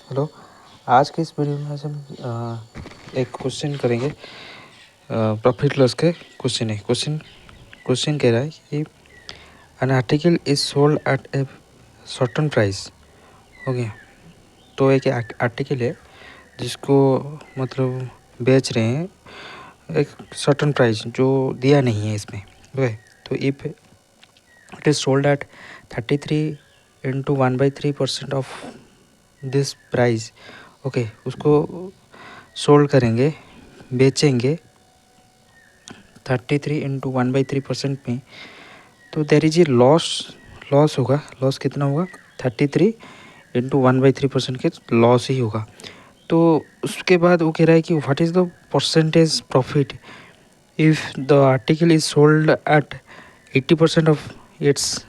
Hello. आज के इस वीडियो में हम एक क्वेश्चन करेंगे। प्रॉफिट लॉस के क्वेश्चन है। क्वेश्चन कह रहा है कि an article is sold at a certain price. हो गया। तो एक आर्टिकल है जिसको मतलब बेच रहे हैं एक सर्टेन प्राइस जो दिया नहीं है इसमें। ओके। तो if it is sold at 33 into 1/3% of this price. Okay, उसको सोल्ड करेंगे, बेचेंगे 33 इंटू 1/3% में, तो देर इज ए लॉस होगा। लॉस कितना होगा? 33 इंटू 1/3% के लॉस ही होगा। तो उसके बाद वो कह रहा है कि what is the percentage profit if the article is sold at 80% of its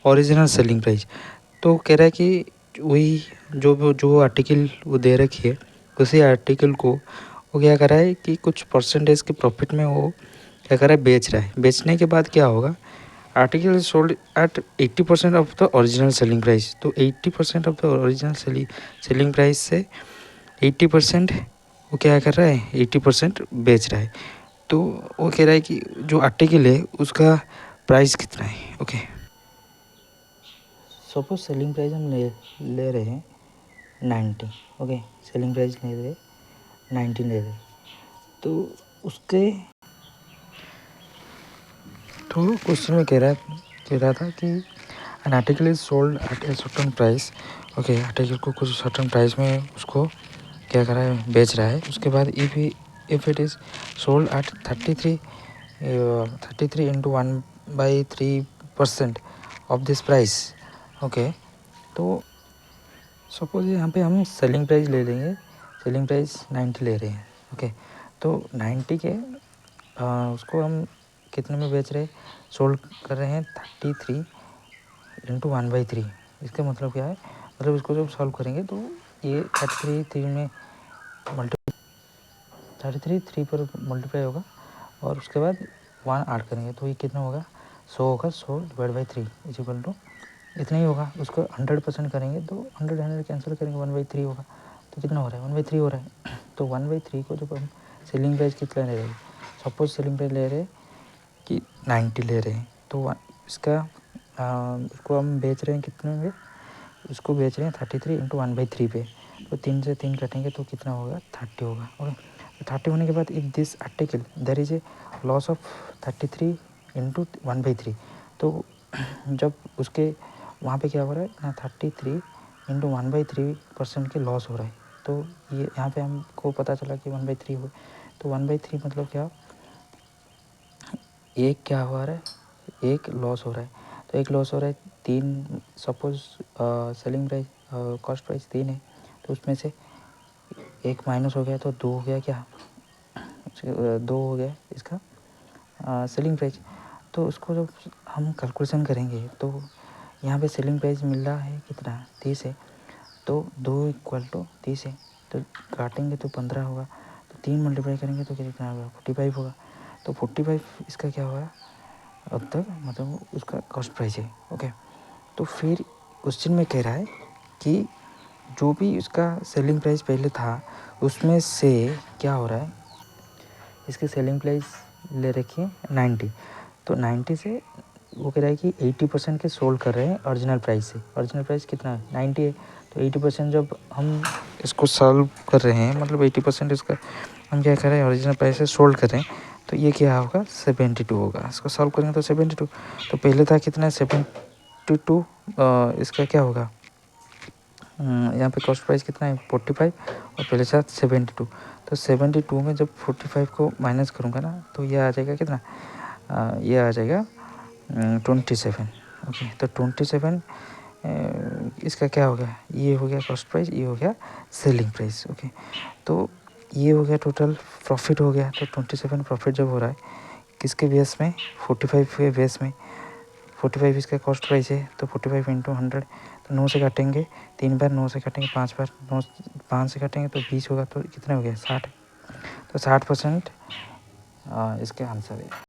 original selling price. तो कह रहा है कि वही जो आर्टिकल वो दे रखी है उसी आर्टिकल को वो क्या कर रहा है कि कुछ परसेंटेज के प्रॉफिट में वो क्या कर रहा है, बेच रहा है। बेचने के बाद क्या होगा? Article is sold at 80% of the original selling price. तो 80% of the original selling price से 80% वो क्या कर रहा है, 80% बेच रहा है। तो वो कह रहा है कि जो आर्टिकल है उसका प्राइस कितना है। ओके, सपोज सेलिंग प्राइस हम ले रहे हैं 90। ओके, सेलिंग प्राइस ले रहे 90 ले रहे। तो उसके तो क्वेश्चन में कह रहा था कि an article is sold at a certain price. Okay, article को कुछ सर्टेन प्राइस में उसको क्या कर रहा है, बेच रहा है। उसके बाद if it is sold at 33 into 1/3% of this price. Okay, तो सपोज यहाँ पे हम सेलिंग प्राइस ले लेंगे। सेलिंग प्राइस 90 ले रहे हैं। ओके, तो 90 के उसको हम कितने में बेच रहे हैं, सोल्ड कर रहे हैं 33 इंटू 1/3। इसका मतलब क्या है? मतलब इसको जब सॉल्व करेंगे तो ये 33 में थ्री पर मल्टीप्लाई होगा और उसके बाद 1 ऐड करेंगे तो ये कितना होगा? 100 होगा। 100/3 इज इक्वल टू इतना ही होगा। उसको 100% करेंगे तो 100 कैंसिल करेंगे, 1/3 होगा। तो कितना हो रहा है? 1/3 हो रहा है। तो 1/3 को जब हम सेलिंग प्राइस कितना ले रहे हैं, सपोज सेलिंग प्राइस ले रहे हैं कि 90 ले रहे हैं, तो इसका इसको हम बेच रहे हैं कितने में? इसको बेच रहे हैं 33 इंटू 1/3 पे। तो 3 से 3 कटेंगे तो कितना होगा? 30 होगा। ओके, तो 30 होने के बाद if this article there is a loss of 33 into 1/3। तो जब उसके वहाँ पे क्या हो रहा है, 33 इंटू 1/3% के लॉस हो रहा है। तो ये यहाँ पे हमको पता चला कि 1/3 हो। तो 1/3 मतलब क्या? एक क्या हो रहा है, एक लॉस हो रहा है। तो एक लॉस हो रहा है 3। Suppose selling price cost price 3 है, तो उसमें से एक माइनस हो गया तो 2 हो गया। क्या 2 हो गया इसका सेलिंग प्राइस। तो उसको जब हम कैलकुलेशन करेंगे तो यहाँ पे सेलिंग प्राइस मिल रहा है कितना? 30 है। तो 2 इक्वल टू 30 है, तो काटेंगे तो 15 होगा। तो 3 मल्टीप्लाई करेंगे तो कितना होगा? 45 होगा। तो 45 इसका क्या होगा अब तक, मतलब उसका कॉस्ट प्राइस है। ओके, तो फिर क्वेश्चन में कह रहा है कि जो भी उसका सेलिंग प्राइस पहले था उसमें से क्या हो रहा है, इसकी सेलिंग प्राइस ले रखी है 90। तो 90 से वो कह रहा है कि 80% के सोल्ड कर रहे हैं ओरिजिनल प्राइस से। ओरिजिनल प्राइस कितना है? 90 है। तो 80% जब हम इसको सॉल्व कर रहे हैं, मतलब 80% इसका हम क्या कर रहे हैं, ओरिजिनल प्राइस से सोल्ड कर रहे हैं, तो ये क्या होगा? 72 होगा। इसको सॉल्व करेंगे तो 72। तो पहले था कितना? 72। इसका क्या होगा? यहाँ पे कॉस्ट प्राइस कितना है? 45 और पहले साथ 72। तो 72 में जब 45 को माइनस करूँगा ना तो ये आ जाएगा कितना? ये आ जाएगा 27। ओके, तो 27 इसका क्या हो गया? ये हो गया कॉस्ट प्राइस, ये हो गया सेलिंग प्राइस। ओके, तो ये हो गया टोटल प्रॉफिट हो गया। तो 27 प्रॉफिट जब हो रहा है किसके बेस में? 45 के बेस में। 45 इसका कॉस्ट प्राइस है, तो 45 इंटू 100। तो 9 से काटेंगे 3 बार, 9 से काटेंगे 5 बार, 5 से काटेंगे तो 20 होगा। तो कितना हो गया? 60। तो 60% इसके आंसर है।